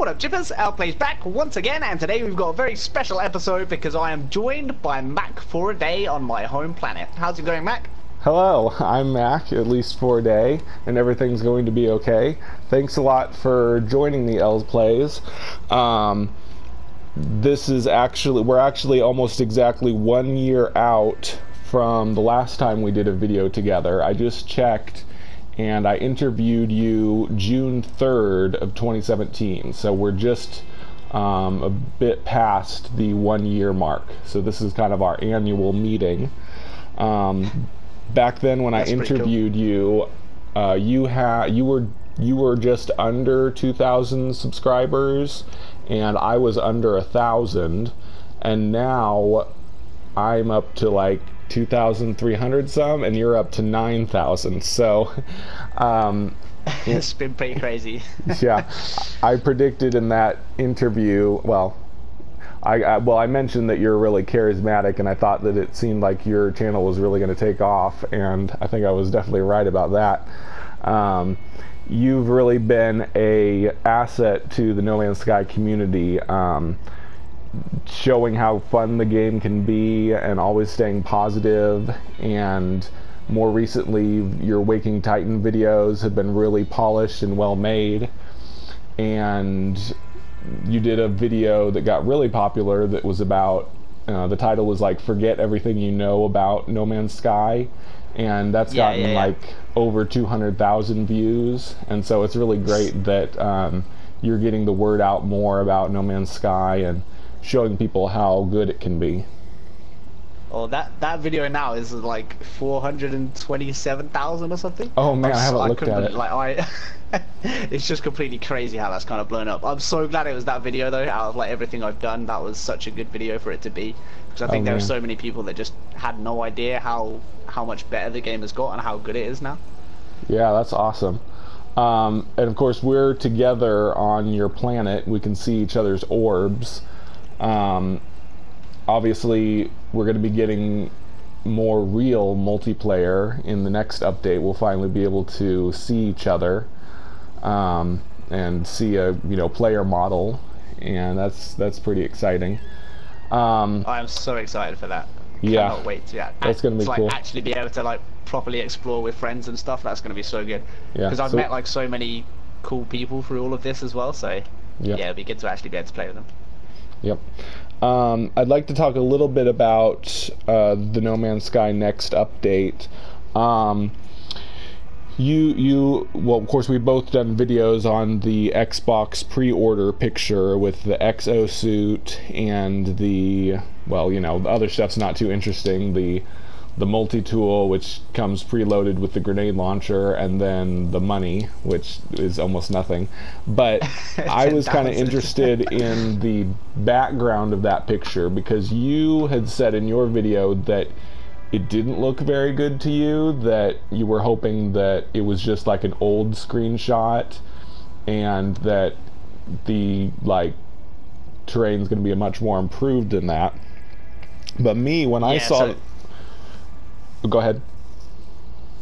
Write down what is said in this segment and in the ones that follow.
What up, Jippers? Our Play's back once again, and today we've got a very special episode because I am joined by Mac for a day on my home planet. How's it going, Mac? Hello, I'm Mac, at least for a day, and everything's going to be okay. Thanks a lot for joining the Els Plays. We're actually almost exactly 1 year out from the last time we did a video together. I just checked, and I interviewed you June 3rd of 2017, so we're just a bit past the 1 year mark. So this is kind of our annual meeting. Back then when I interviewed you, you were just under 2,000 subscribers, and I was under 1,000, and now I'm up to like 2,300 some, and you're up to 9,000. So it's been pretty crazy. Yeah, I predicted in that interview, I mentioned that you're really charismatic, and I thought that it seemed like your channel was really going to take off, and I think I was definitely right about that. You've really been a asset to the No Man's Sky community, showing how fun the game can be and always staying positive. And more recently, your Waking Titan videos have been really polished and well made. And you did a video that got really popular that was about, the title was like, Forget Everything You Know About No Man's Sky. And that's gotten like over 200,000 views. And so it's really great that you're getting the word out more about No Man's Sky and showing people how good it can be. Oh, that video now is like 427,000 or something. Oh man, I haven't looked at it. Like it's just completely crazy how that's kind of blown up. I'm so glad it was that video though. Out of like everything I've done, that was such a good video for it to be, because I think there were so many people that just had no idea how much better the game has got and how good it is now. Yeah, that's awesome. And of course, we're together on your planet. We can see each other's orbs. Obviously, we're going to be getting more real multiplayer in the next update. We'll finally be able to see each other and see a player model, and that's pretty exciting. I'm so excited for that. Yeah, cannot wait to that's going to be cool. Actually be able to like properly explore with friends and stuff. That's going to be so good. Yeah, because I've met like so many cool people through all of this as well. So yeah, it'd be good to actually be able to play with them. Yep. I'd like to talk a little bit about the No Man's Sky next update. Well, of course, we've both done videos on the Xbox pre-order picture with the exosuit and the, the other stuff's not too interesting. The multi-tool, which comes preloaded with the grenade launcher, and then the money, which is almost nothing. But I was kind of interested in the background of that picture, because you had said in your video that it didn't look very good to you, that you were hoping that it was just like an old screenshot, and that the terrain's going to be much more improved than that. But me, when I saw... Go ahead.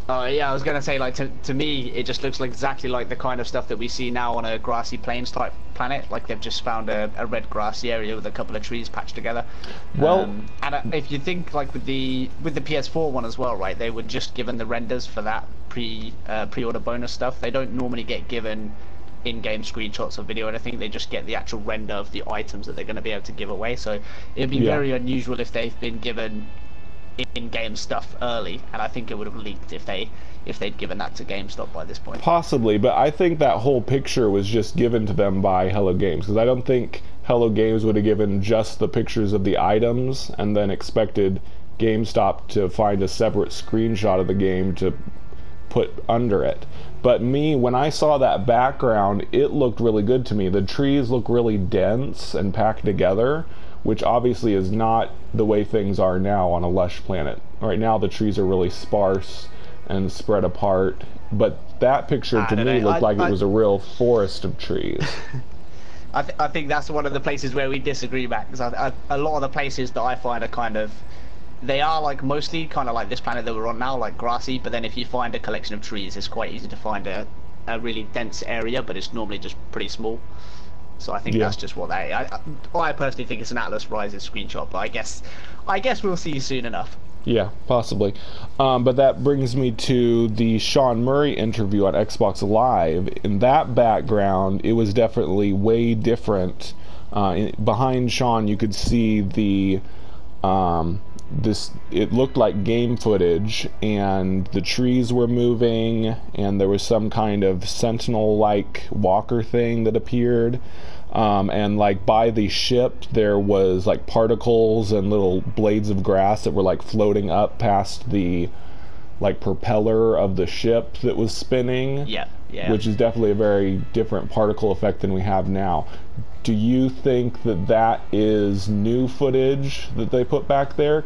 Yeah, I was gonna say, like, to me, it just looks like exactly like the kind of stuff that we see now on a grassy plains type planet. Like they've just found a red grassy area with a couple of trees patched together. Well, and if you think like with the PS4 one as well, right? They were just given the renders for that pre-order bonus stuff. They don't normally get given in-game screenshots of video or anything. They just get the actual render of the items that they're going to be able to give away. So it'd be very unusual if they've been given in-game stuff early, and I think it would have leaked if they'd given that to GameStop by this point. Possibly, but I think that whole picture was just given to them by Hello Games, because I don't think Hello Games would have given just the pictures of the items and then expected GameStop to find a separate screenshot of the game to put under it. But me, when I saw that background, it looked really good to me. The trees look really dense and packed together, which obviously is not the way things are now on a lush planet. Right now the trees are really sparse and spread apart, but that picture to me looked like it was a real forest of trees. I think that's one of the places where we disagree, Matt, because a lot of the places that I find are kind of They are like mostly kind of like this planet that we're on now, like grassy, but then if you find a collection of trees, it's quite easy to find a really dense area, but it's normally just pretty small. So I think that's just what they. I personally think it's an Atlas Rises screenshot, but I guess we'll see soon enough. Yeah, possibly. But that brings me to the Sean Murray interview on Xbox Live. In that background, it was definitely way different. Behind Sean, you could see the it looked like game footage, and the trees were moving, and there was some kind of sentinel-like walker thing that appeared. And like by the ship there was like particles and little blades of grass that were like floating up past the like propeller of the ship that was spinning. Yeah. Which is definitely a very different particle effect than we have now. Do you think that that is new footage that they put back there?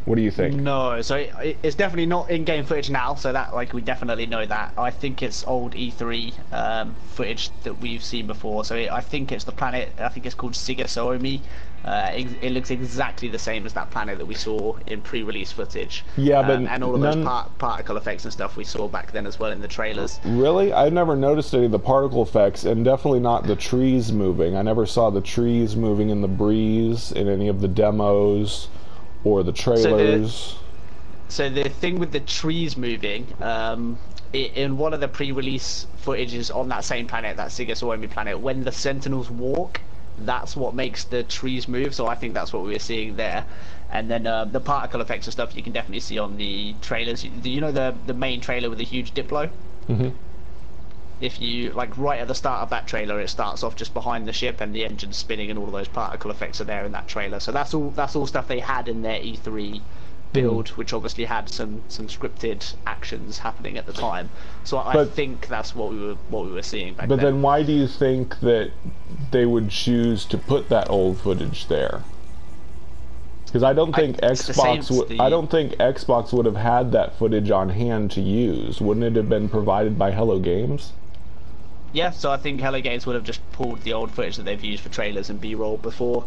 What do you think? No, so it's definitely not in-game footage now, so that, like, we definitely know that. I think it's old E3 footage that we've seen before, so I think it's the planet, I think it's called Siga. It looks exactly the same as that planet that we saw in pre-release footage. Yeah, but and all of those particle effects and stuff we saw back then as well in the trailers. Really? I've never noticed any of the particle effects, and definitely not the trees moving. I never saw the trees moving in the breeze in any of the demos or the trailers. So the thing with the trees moving, in one of the pre-release footages on that same planet, that Siga planet, when the Sentinels walk, that's what makes the trees move. So I think that's what we were seeing there. And then the particle effects and stuff you can definitely see on the trailers. Do you know the main trailer with the huge Diplo? Mm-hmm. If you, like, right at the start of that trailer, it starts off just behind the ship and the engine's spinning and all of those particle effects are there in that trailer. So that's all stuff they had in their E3 build, which obviously had some scripted actions happening at the time. So I think that's what we were seeing back then. But then why do you think that they would choose to put that old footage there? Because I don't think I don't think Xbox would have had that footage on hand to use. Wouldn't it have been provided by Hello Games? Yeah, so I think Hello Games would have just pulled the old footage that they've used for trailers and B-roll before.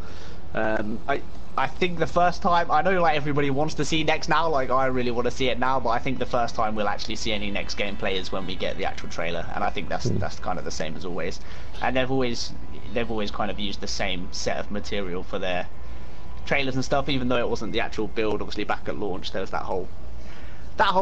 I think the first time, I know like everybody wants to see Next now, like I really want to see it now, but I think the first time we'll actually see any Next gameplay is when we get the actual trailer, and I think that's kind of the same as always. And they've always kind of used the same set of material for their trailers and stuff, even though it wasn't the actual build. Obviously back at launch there was that whole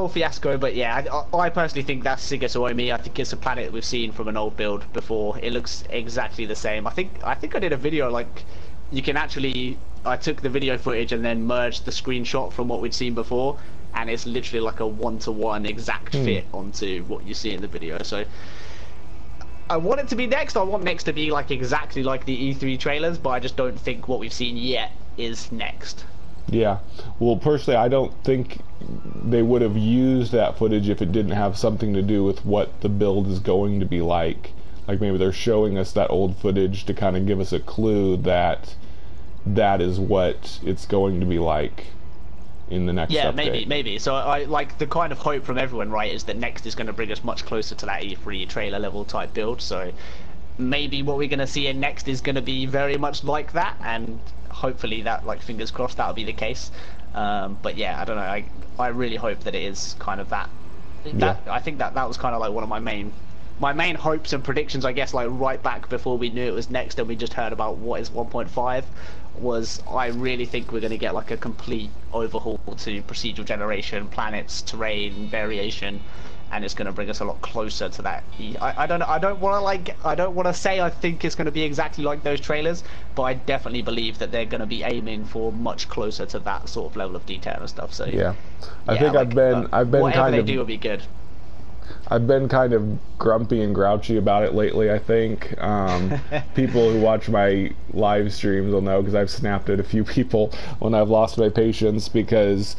fiasco, but yeah, I personally think that's Siga. I think it's a planet we've seen from an old build before. It looks exactly the same. I think I did a video, like, you can actually, I took the video footage and then merged the screenshot from what we'd seen before, and it's literally like a one-to-one exact fit onto what you see in the video. So I want it to be Next. I want Next to be like exactly like the E3 trailers, but I just don't think what we've seen yet is Next. Yeah, well, personally, I don't think they would have used that footage if it didn't have something to do with what the build is going to be like. Like maybe they're showing us that old footage to kind of give us a clue that that is what it's going to be like in the next update. Yeah, maybe. So I like the kind of hope from everyone, right, is that Next is going to bring us much closer to that E3 trailer level type build. So maybe what we're going to see in Next is going to be very much like that, and hopefully that, like, fingers crossed, that'll be the case. But yeah, I don't know, I really hope that it is kind of that. I think that was kind of like one of my main hopes and predictions, I guess, like right back before we knew it was Next and we just heard about what is 1.5, was I really think we're going to get like a complete overhaul to procedural generation, planets, terrain, variation, and it's going to bring us a lot closer to that. I don't want to say I think it's going to be exactly like those trailers, but I definitely believe that they're going to be aiming for much closer to that sort of level of detail and stuff. So yeah, I think I've been whatever kind they of do will be good. I've been kind of grumpy and grouchy about it lately, I think. People who watch my live streams will know, because I've snapped at a few people when I've lost my patience, because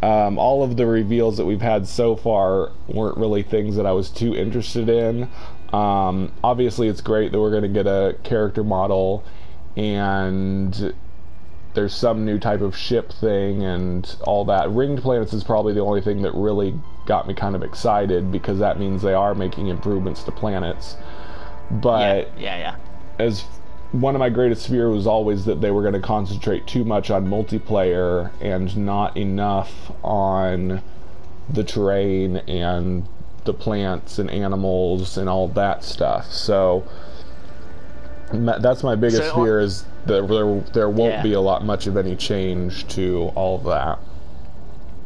all of the reveals that we've had so far weren't really things that I was too interested in. Obviously, it's great that we're going to get a character model, and there's some new type of ship thing and all that. Ringed planets is probably the only thing that really got me kind of excited, because that means they are making improvements to planets. But yeah. As one of my greatest fears was always that they were going to concentrate too much on multiplayer and not enough on the terrain and the plants and animals and all that stuff. So That's my biggest So, fear, is that there won't yeah. be a lot much of any change to all of that.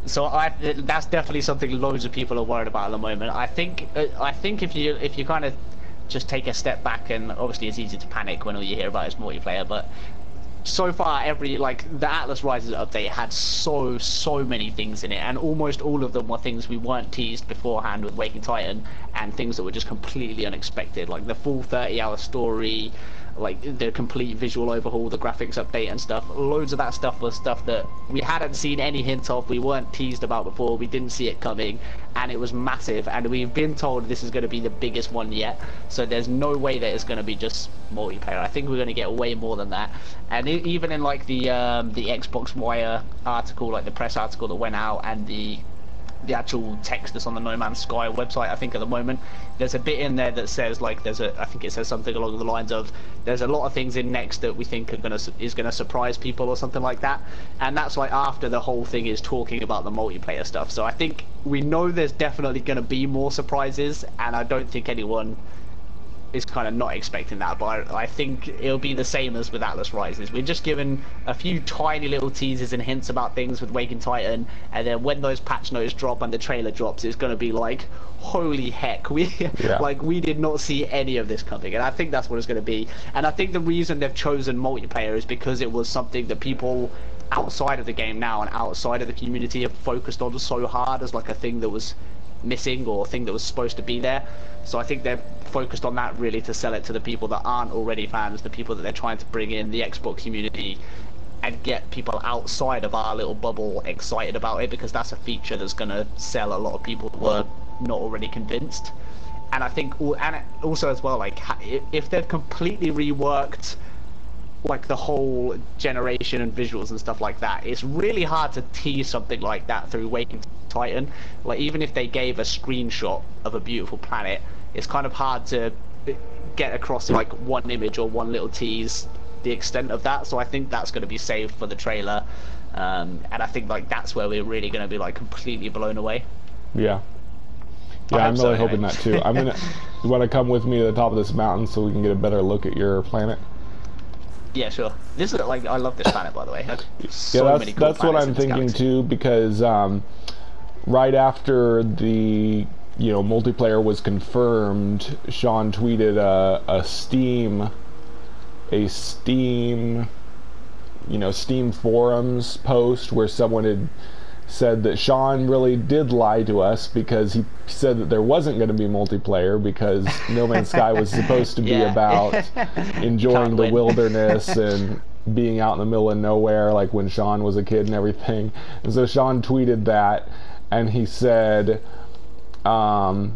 So that's definitely something loads of people are worried about at the moment. I think if you kind of just take a step back, and obviously it's easy to panic when all you hear about is multiplayer, but so far the Atlas Rises update had so many things in it, and almost all of them were things we weren't teased beforehand with Waking Titan, and things that were just completely unexpected, like the full 30-hour story, like the complete visual overhaul, the graphics update and stuff. Loads of that stuff was stuff that we hadn't seen any hint of, we weren't teased about before, we didn't see it coming, and it was massive, and we've been told this is going to be the biggest one yet, so there's no way that it's going to be just multiplayer. I think we're going to get way more than that. And even in like the Xbox Wire article, like the press article that went out, and the actual text that's on the No Man's Sky website, I think at the moment, there's a bit in there that says, like, I think it says something along the lines of, there's a lot of things in next that we think is gonna surprise people, or something like that. And that's like after the whole thing is talking about the multiplayer stuff. So I think we know there's definitely gonna be more surprises, and I don't think anyone is kind of not expecting that, but I think it'll be the same as with Atlas Rises. We're just given a few tiny little teasers and hints about things with Waking Titan, and then when those patch notes drop and the trailer drops, it's going to be like, holy heck, we did not see any of this coming. And I think that's what it's going to be. And I think the reason they've chosen multiplayer is because it was something that people outside of the game now and outside of the community have focused on so hard as like a thing that was missing, or a thing that was supposed to be there. So I think they're focused on that really to sell it to the people that aren't already fans, the people that they're trying to bring in the Xbox community, and get people outside of our little bubble excited about it, because that's a feature that's going to sell a lot of people who were not already convinced. And I think, and also as well, like if they've completely reworked like the whole generation and visuals and stuff like that, it's really hard to tease something like that through Waking Titan. Like even if they gave a screenshot of a beautiful planet, it's kind of hard to get across like one image or one little tease the extent of that. So I think that's going to be saved for the trailer, and I think like that's where we're really going to be like completely blown away. Yeah, I'm really hoping that too. You want to come with me to the top of this mountain so we can get a better look at your planet? Yeah, sure. This is like, I love this planet, by the way. That's what I'm thinking too, because right after the multiplayer was confirmed, Sean tweeted a Steam Steam forums post where someone had said that Sean really did lie to us, because he said that there wasn't going to be multiplayer because No Man's Sky was supposed to be about enjoying the wilderness and being out in the middle of nowhere, like when Sean was a kid and everything. And so Sean tweeted that, and he said, don't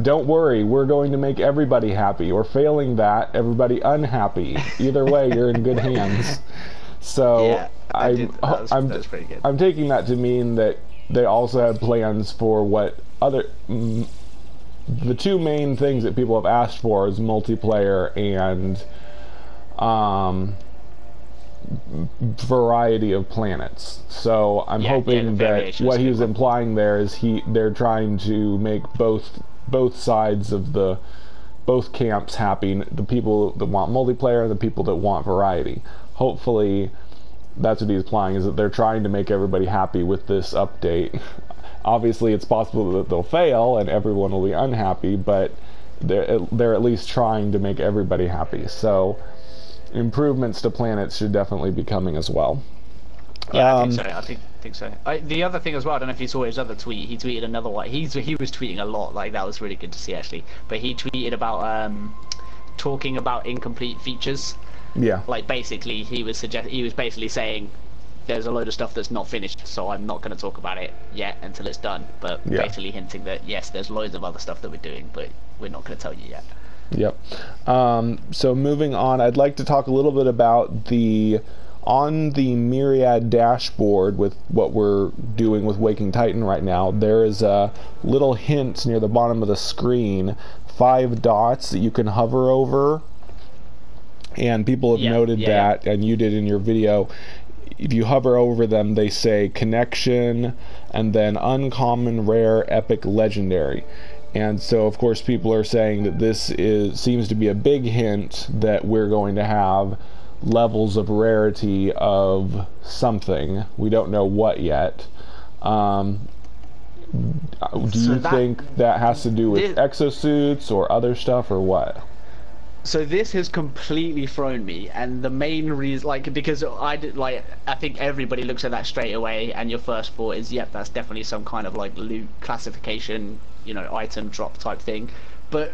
worry, we're going to make everybody happy, or failing that, everybody unhappy. Either way, you're in good hands. So yeah, that's pretty good. I'm taking that to mean that they also have plans for what the two main things that people have asked for is multiplayer and variety of planets. So I'm hoping that what he was implying there is they're trying to make both sides of both camps happy, the people that want multiplayer and the people that want variety. Hopefully that's what he's implying, is that they're trying to make everybody happy with this update. Obviously it's possible that they'll fail and everyone will be unhappy, but they're at least trying to make everybody happy. So improvements to planets should definitely be coming as well. Yeah, I think so. The other thing as well, I don't know if you saw his other tweet. He tweeted another one. He was tweeting a lot. Like that was really good to see actually. But he tweeted about talking about incomplete features. Yeah. Like basically, he was basically saying there's a load of stuff that's not finished, so I'm not going to talk about it yet until it's done. But basically hinting that yes, there's loads of other stuff that we're doing, but we're not going to tell you yet. Yep. So moving on, I'd like to talk a little bit about on the Myriad dashboard with what we're doing with Waking Titan right now. There is a little hint near the bottom of the screen, 5 dots that you can hover over, and people have noted that, and you did in your video. If you hover over them, they say connection and then uncommon, rare, epic, legendary. And so, of course, people are saying that this seems to be a big hint that we're going to have levels of rarity of something. We don't know what yet. Do you think that has to do with exosuits or other stuff, or what? So this has completely thrown me, and the main reason, like, because I think everybody looks at that straight away, and your first thought is, yep, that's definitely some kind of like loot classification, you know, item drop type thing. But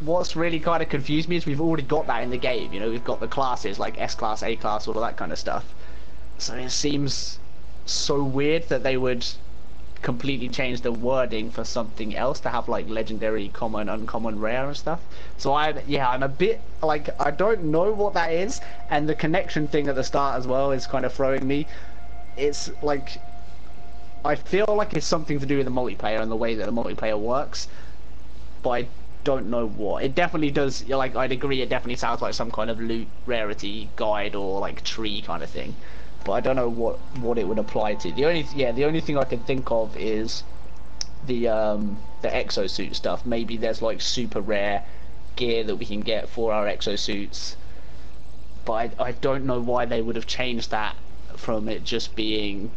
what's really kind of confused me is we've already got that in the game. You know, we've got the classes like S class, A class, all of that kind of stuff. So it seems so weird that they would completely change the wording for something else to have like legendary, common, uncommon, rare and stuff. So I'm a bit like, I don't know what that is, and the connection thing at the start as well is kind of throwing me. It's like, I feel like it's something to do with the multiplayer and the way that the multiplayer works, but I don't know what. It definitely does, like, I'd agree, it definitely sounds like some kind of loot rarity guide or like tree kind of thing. But I don't know what it would apply to. The only thing I can think of is the exosuit stuff. Maybe there's like super rare gear that we can get for our exosuits. But I don't know why they would have changed that from it just being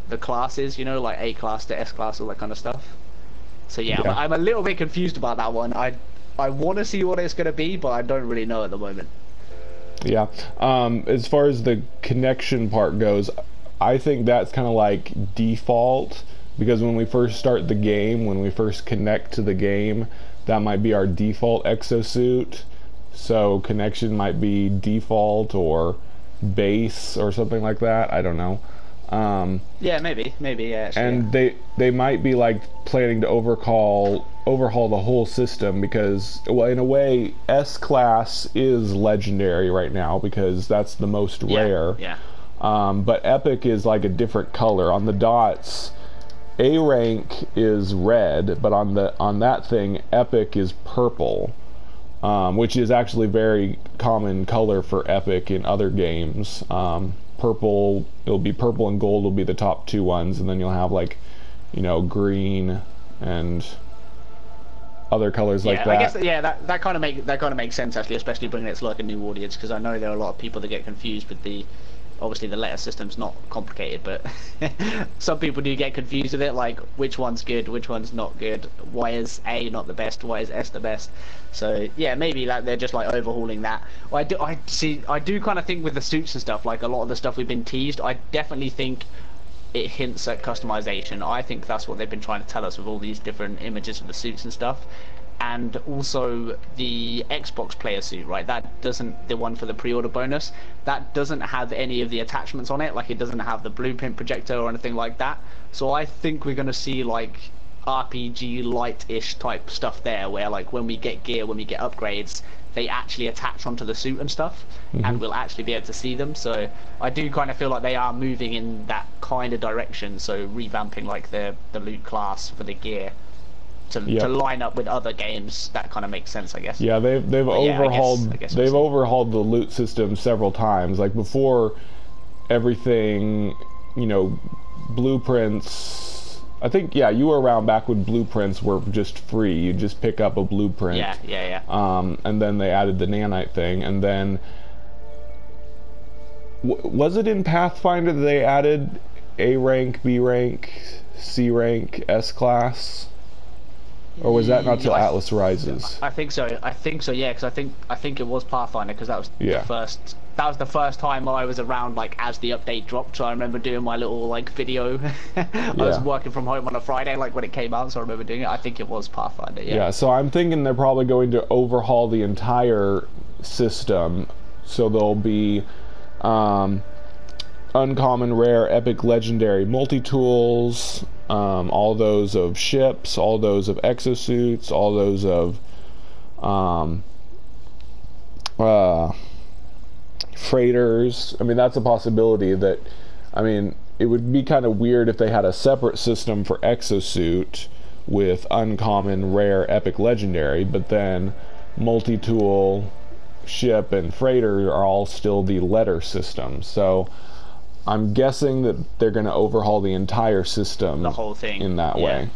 the classes, you know, like A class to S class, all that kind of stuff. So yeah. I'm a little bit confused about that one. I want to see what it's going to be, but I don't really know at the moment. Yeah, as far as the connection part goes, I think that's kind of like default, because when we first start the game, when we first connect to the game, that might be our default exosuit. So connection might be default or base or something like that. I don't know. Yeah, maybe, yeah. Actually, and they might be like planning to overhaul the whole system, because, well, in a way, S class is legendary right now because that's the most rare. Yeah. But epic is like a different color. On the dots, A rank is red, but on that thing, epic is purple, which is actually very common color for epic in other games. Purple, it'll be purple and gold will be the top two ones, and then you'll have like, you know, green and other colors like that. I guess that kind of makes sense actually, especially bringing it to like a new audience, because I know there are a lot of people that get confused with obviously the letter system's not complicated, but some people do get confused with it, like which one's good, which one's not good, why is A not the best, why is S the best. So yeah, maybe like they're just like overhauling that. I do kind of think with the suits and stuff, like a lot of the stuff we've been teased, I definitely think it hints at customization. I think that's what they've been trying to tell us with all these different images of the suits and stuff. And also the Xbox player suit, right? That doesn't, the one for the pre-order bonus, that doesn't have any of the attachments on it. Like, it doesn't have the blueprint projector or anything like that. So I think we're gonna see like RPG light-ish type stuff there, where like when we get gear, when we get upgrades, they actually attach onto the suit and stuff, and we'll actually be able to see them. So I do kind of feel like they are moving in that kind of direction. So revamping like the loot class for the gear to line up with other games, that kind of makes sense, I guess. Yeah, they've overhauled they've overhauled the loot system several times. Like before, everything, you know, blueprints. I think, yeah, you were around back when blueprints were just free. You just pick up a blueprint. Yeah. And then they added the nanite thing, and then was it in Pathfinder that they added A rank, B rank, C rank, S class? Or was that not till Atlas Rises? I think so. Yeah, because I think it was Pathfinder, because that was the first. That was the first time I was around, like, as the update dropped. So I remember doing my little like video. I was working from home on a Friday, like when it came out. So I remember doing it. I think it was Pathfinder. Yeah. So I'm thinking they're probably going to overhaul the entire system. So there'll be uncommon, rare, epic, legendary multi-tools. All those of ships, all those of exosuits, all those of freighters. I mean, that's a possibility. That, I mean, it would be kind of weird if they had a separate system for exosuit with uncommon, rare, epic, legendary, but then multi-tool, ship, and freighter are all still the letter system. So I'm guessing that they're going to overhaul the entire system, the whole thing, in that way.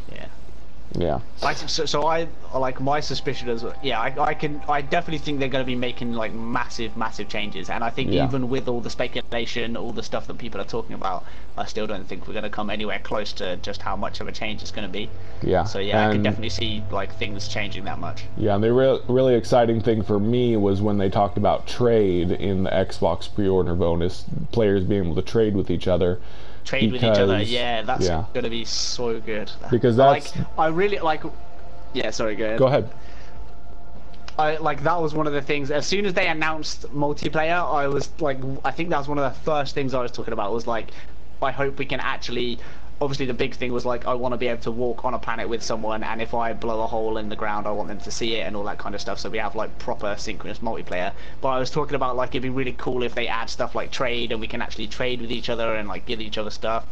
Yeah. So I like my suspicion is, yeah, I definitely think they're going to be making like massive changes, and I think even with all the speculation, all the stuff that people are talking about, I still don't think we're going to come anywhere close to just how much of a change it's going to be. Yeah. So yeah, I can definitely see like things changing that much. Yeah, and the really exciting thing for me was when they talked about trade in the Xbox pre-order bonus, players being able to trade with each other. Trade with each other, yeah, that's gonna be so good. Because that's like, I really like. Yeah, sorry, go ahead. Go ahead. I like that was one of the things. As soon as they announced multiplayer, I was like, I think that was one of the first things I was talking about. Was like, I hope we can actually. Obviously, the big thing was like, I want to be able to walk on a planet with someone, and if I blow a hole in the ground, I want them to see it and all that kind of stuff. So we have like proper synchronous multiplayer. But I was talking about like it'd be really cool if they add stuff like trade, and we can actually trade with each other and like give each other stuff.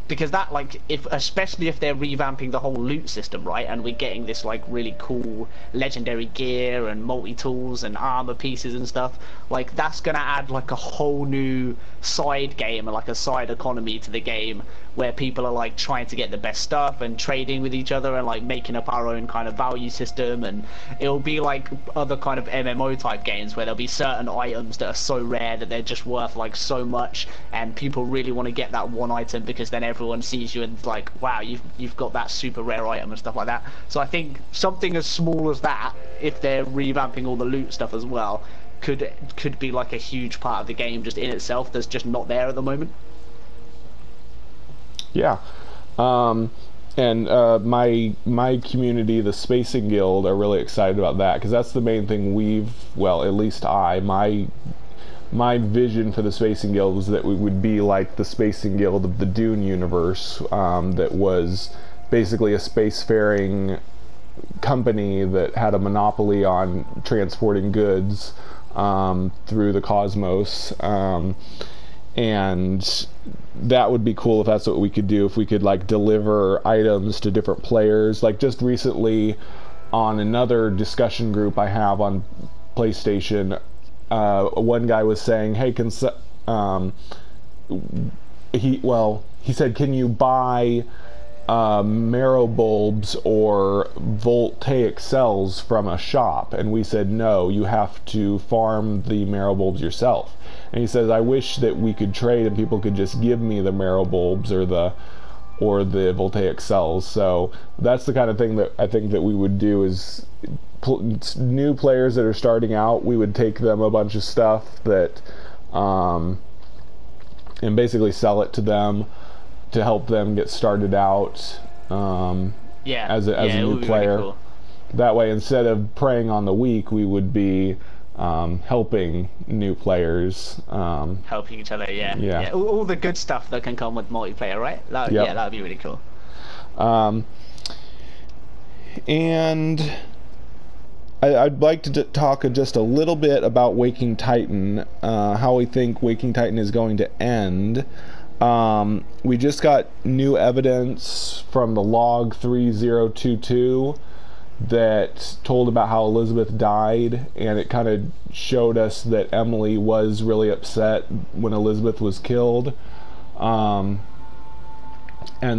Because that, like, especially if they're revamping the whole loot system, right, and we're getting this like really cool legendary gear and multi-tools and armor pieces and stuff, like that's gonna add like a whole new side game and like a side economy to the game, where people are like trying to get the best stuff and trading with each other and like making up our own kind of value system. And it'll be like other kind of MMO type games where there'll be certain items that are so rare that they're just worth like so much, and people really want to get that one item because then everyone sees you and it's like, wow, you've got that super rare item and stuff like that. So I think something as small as that, if they're revamping all the loot stuff as well, could be like a huge part of the game just in itself that's just not there at the moment. Yeah. And my community, the Spacing Guild, are really excited about that, because that's the main thing well, at least my vision for the Spacing Guild was that we would be like the Spacing Guild of the Dune universe, that was basically a spacefaring company that had a monopoly on transporting goods through the cosmos. And that would be cool if that's what we could do, if we could like deliver items to different players. Like just recently on another discussion group I have on PlayStation, one guy was saying, hey, he said, can you buy marrow bulbs or voltaic cells from a shop? And we said, no, you have to farm the marrow bulbs yourself. And he says, I wish that we could trade and people could just give me the marrow bulbs or the voltaic cells. So that's the kind of thing that I think that we would do, is new players that are starting out, we would take them a bunch of stuff that and basically sell it to them to help them get started out as a new player. Really cool. That way, instead of preying on the weak, we would be helping new players, helping each other. Yeah. All the good stuff that can come with multiplayer, right? Yeah, that would be really cool. And I'd like to talk just a little bit about Waking Titan, how we think Waking Titan is going to end. We just got new evidence from the log 3022 that told about how Elizabeth died, and it kind of showed us that Emily was really upset when Elizabeth was killed. And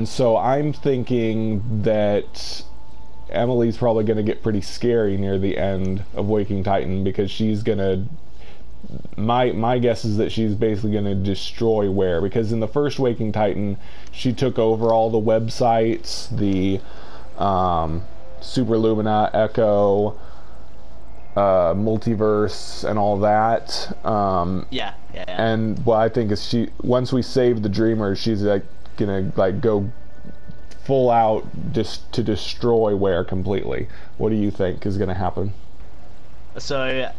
so I'm thinking that Emily's probably going to get pretty scary near the end of Waking Titan, because she's going to, my guess is that she's basically going to destroy Ware, because in the first Waking Titan she took over all the websites, the Super Lumina, Echo, Multiverse, and all that. Yeah. And what I think is, once we save the Dreamers, she's like gonna like go full out just to destroy Ware completely. What do you think is gonna happen? So,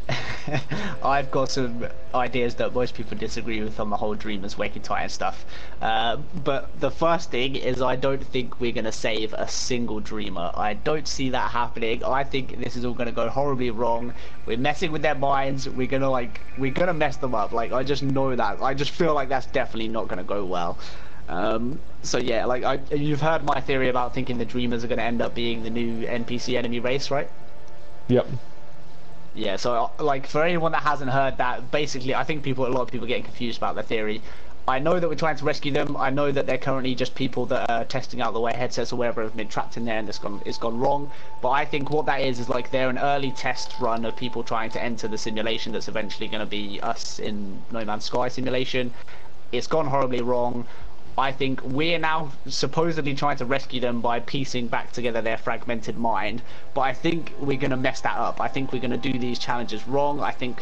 I've got some ideas that most people disagree with on the whole Dreamers Waking Titan stuff. But the first thing is, I don't think we're going to save a single Dreamer. I don't see that happening. I think this is all going to go horribly wrong. We're messing with their minds. We're going to mess them up. Like, I just know that. I just feel like that's definitely not going to go well. So yeah, like, you've heard my theory about thinking the Dreamers are going to end up being the new NPC enemy race, right? Yep. Yeah, so like for anyone that hasn't heard that, basically I think a lot of people getting confused about the theory. I know that we're trying to rescue them. I know that they're currently just people that are testing out the way headsets or whatever have been trapped in there and it's gone wrong. But I think what that is like they're an early test run of people trying to enter the simulation that's eventually going to be us in No Man's Sky simulation. It's gone horribly wrong. I think we're now supposedly trying to rescue them by piecing back together their fragmented mind. But I think we're going to mess that up. I think we're going to do these challenges wrong. I think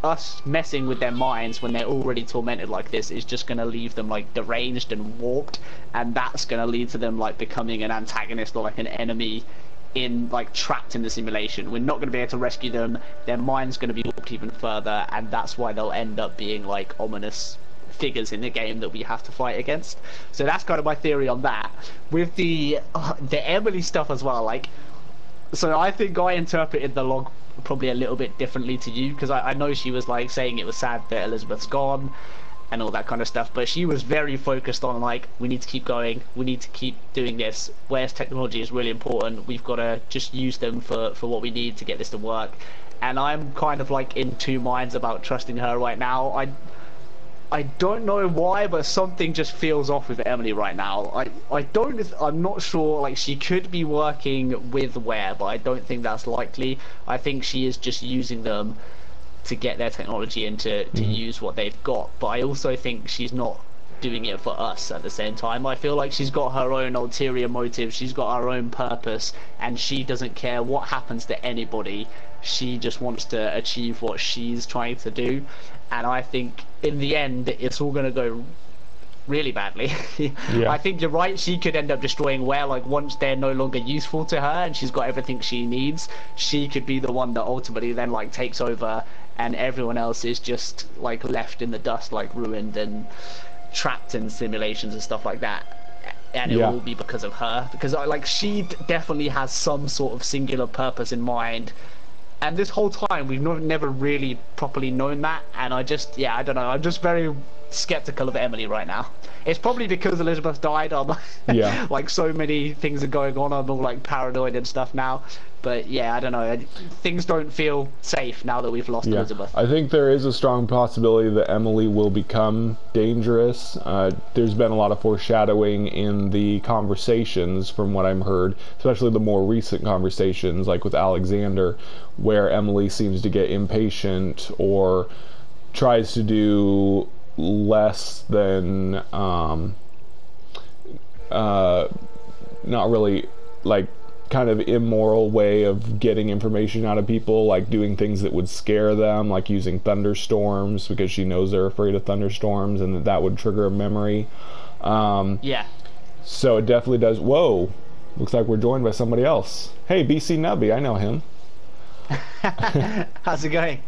us messing with their minds when they're already tormented like this is just going to leave them like deranged and warped, and that's going to lead to them like becoming an antagonist or like an enemy in like trapped in the simulation. We're not going to be able to rescue them. Their mind's going to be warped even further, and that's why they'll end up being like ominous figures in the game that we have to fight against. So that's kind of my theory on that. With the Emily stuff as well, like, so I think I interpreted the log probably a little bit differently to you, because I know she was like saying it was sad that Elizabeth's gone and all that kind of stuff, but she was very focused on like, we need to keep going, we need to keep doing this, whereas technology is really important, we've got to just use them for what we need to get this to work. And I'm kind of like in two minds about trusting her right now. I don't know why, but something just feels off with Emily right now. I'm not sure, like, she could be working with Ware, but I don't think that's likely. I think she is just using them to get their technology and to use what they've got. But I also think she's not doing it for us at the same time. I feel like she's got her own ulterior motives, she's got her own purpose, and she doesn't care what happens to anybody. She just wants to achieve what she's trying to do, and I think in the end it's all going to go really badly. Yeah. I think you're right, she could end up destroying Ware, like once they're no longer useful to her and she's got everything she needs, she could be the one that ultimately then like takes over, and everyone else is just like left in the dust, like ruined and trapped in simulations and stuff like that. And it will be because of her, because like she definitely has some sort of singular purpose in mind, and this whole time we've never really properly known that. And I don't know, I'm just very skeptical of Emily right now. It's probably because Elizabeth died. Like so many things are going on, I'm all like paranoid and stuff now. But yeah, I don't know, things don't feel safe now that we've lost Elizabeth. I think there is a strong possibility that Emily will become dangerous. There's been a lot of foreshadowing in the conversations from what I've heard, especially the more recent conversations, like with Alexander, where Emily seems to get impatient or tries to do less than not really like kind of immoral way of getting information out of people, like doing things that would scare them, like using thunderstorms because she knows they're afraid of thunderstorms and that would trigger a memory. So it definitely does. Whoa, looks like we're joined by somebody else. Hey, BC Nubby, I know him. How's it going?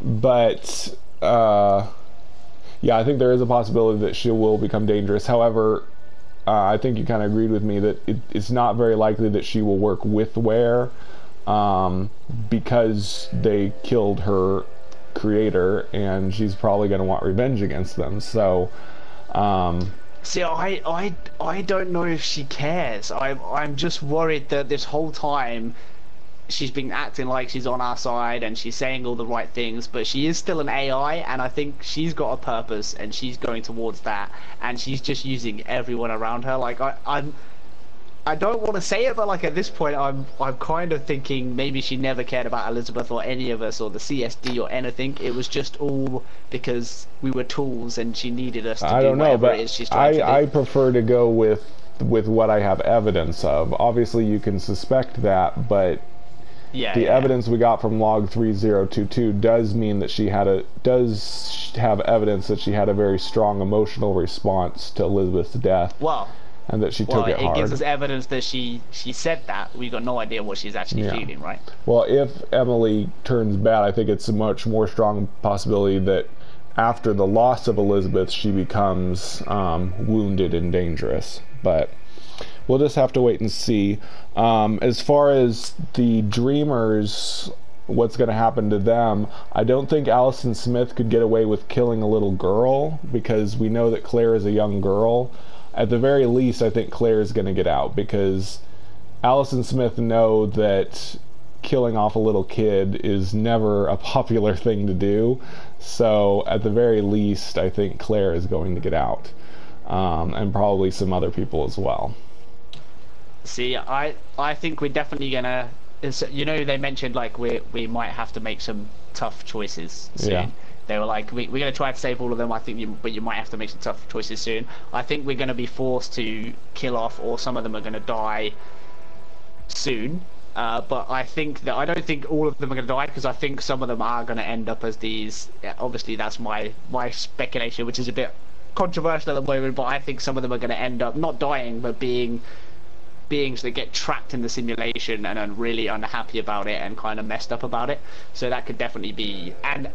But yeah, I think there is a possibility that she will become dangerous. However, I think you kind of agreed with me that it's not very likely that she will work with Ware, because they killed her creator and she's probably going to want revenge against them. So see, I don't know if she cares. I'm just worried that this whole time she's been acting like she's on our side and she's saying all the right things, but she is still an AI, and I think she's got a purpose and she's going towards that, and she's just using everyone around her. Like I don't want to say it, but like at this point I'm kind of thinking maybe she never cared about Elizabeth or any of us or the CSD or anything. It was just all because we were tools and she needed us to do whatever it is she's trying to do. I prefer to go with what I have evidence of. Obviously you can suspect that, but the evidence we got from log 3022 does mean that she does have evidence that she had a very strong emotional response to Elizabeth's death. Well, and that she took it hard. It gives us evidence that she said that. We got no idea what she's actually feeling, right? Well, if Emily turns bad, I think it's a much more strong possibility that after the loss of Elizabeth, she becomes wounded and dangerous. But we'll just have to wait and see. As far as the Dreamers, what's going to happen to them, I don't think Allison Smith could get away with killing a little girl, because we know that Claire is a young girl. At the very least, I think Claire is going to get out, because Allison Smith know that killing off a little kid is never a popular thing to do. So at the very least, I think Claire is going to get out, and probably some other people as well. See, I think we're definitely gonna. You know, they mentioned like we might have to make some tough choices soon. Yeah. They were like, we're going to try to save all of them. I think but you might have to make some tough choices soon. I think we're going to be forced to kill off, or some of them are going to die soon. But I don't think all of them are going to die, because I think some of them are going to end up as these. Yeah, obviously, that's my speculation, which is a bit controversial at the moment. But I think some of them are going to end up not dying, but being beings that get trapped in the simulation and are really unhappy about it and kind of messed up about it. So that could definitely be. And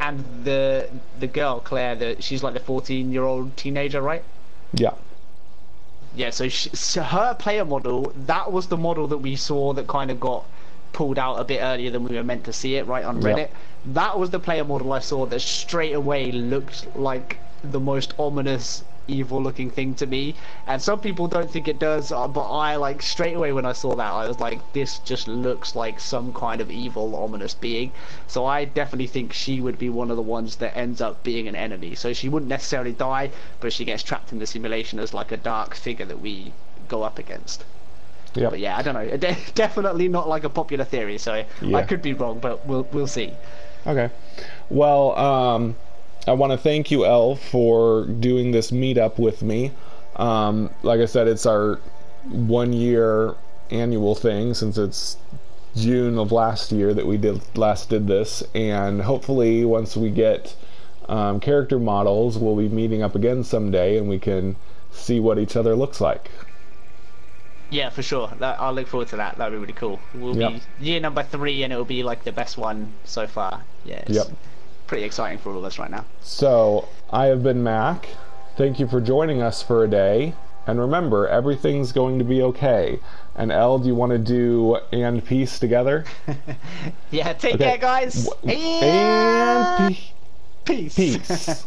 the girl Claire, she's like the 14-year-old teenager, right? Yeah. Yeah. So her player model, that was the model that we saw that kind of got pulled out a bit earlier than we were meant to see it, right, on Reddit. That was the player model I saw that straight away looked like the most ominous, evil looking thing to me. And some people don't think it does, but I, like, straight away when I saw that, I was like, this just looks like some kind of evil, ominous being. So I definitely think she would be one of the ones that ends up being an enemy. So she wouldn't necessarily die, but she gets trapped in the simulation as like a dark figure that we go up against. Yeah. But yeah, I don't know. Definitely not like a popular theory, so yeah. I could be wrong, but we'll see. Okay. Well, I want to thank you, Elle, for doing this meetup with me. Like I said, it's our 1-year annual thing, since it's June of last year that we last did this, and hopefully once we get character models, we'll be meeting up again someday and we can see what each other looks like. Yeah, for sure. I'll look forward to that. That'll be really cool. We'll be year number 3, and it'll be like the best one so far. Yeah, it's pretty exciting for all of us right now. So, I have been Mac. Thank you for joining us for a day. And remember, everything's going to be okay. And Elle, do you want to do and peace together? Yeah, take care, guys. And peace. Peace.